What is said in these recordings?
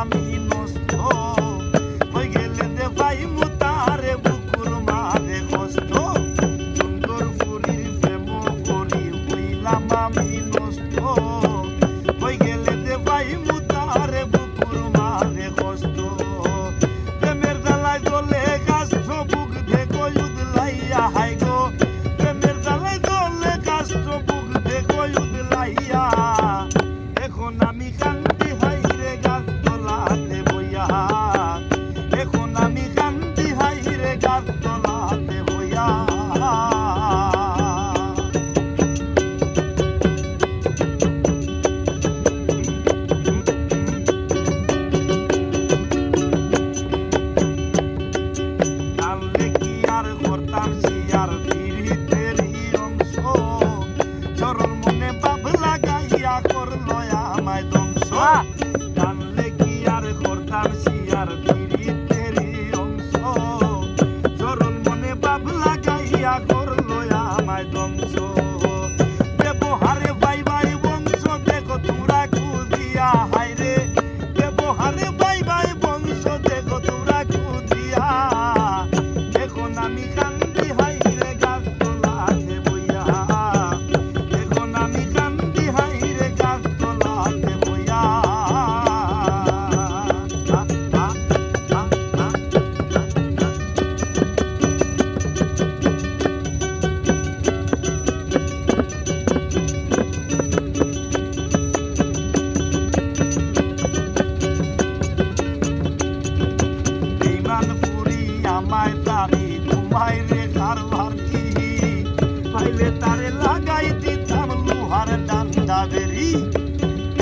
আমি নষ্ট হয়ে গেলে দে ভাই মুতারে বুকুর মারে কষ্ট সুন্দর ফুরির প্রেম করি হইলাম আমি নষ্ট হয়ে গেলে দে ভাই মুতারে বুকুর মারে কষ্ট প্রেমের জ্বালায় জ্বলে কাষ্ঠ বুক দেখো উদলাইয়া হাই গো প্রেমের জ্বালায় জ্বলে কাষ্ঠ বুক দেখো উদলাইয়া এখন আমি কান্দি হাইরে গাছ তলাতে বইয়া এখন আমি কান্দি হাইরে গাছ তলাতে বইয়া জানলে কি আর করতাম সিয়ার পীড়িতেরই অংশ চরণ মনে বাপ লাগাইয়া করলো আমায় ধ্বংস জানলে কি আর করতাম সিয়ার পীড়িতেরই অংশ চরণ মনে বাপ লাগাইয়া করলো আমায় ধ্বংস ব্যবহারে ভাই ভাই বংশ দেখো তোমরা খুদিয়া হাইরে ব্যবহারে ভাই ভাই বংশ দেখো তোমরা খুদিয়া এখন আমি কান্দি হাইরে গাছ তলাতে বইয়া এখন আমি কান্দি হাইরে গাছ তলাতে বইয়া ইমান পুরি আমায় তারি তোমায় রে কারবারি পাইলে তারে লাগাই দিতাম লোহার ডান্ডা বেরি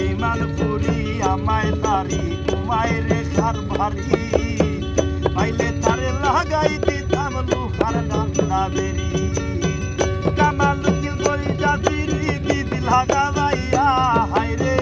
ইমান পুরি আমায় তারি তোমায় রে কারবারি পাইলে তারে লাগাই দিতাম লোহার ডান্ডা বেরি কামাল কি কই যাতির বিধি লাগাইয়া হাইরে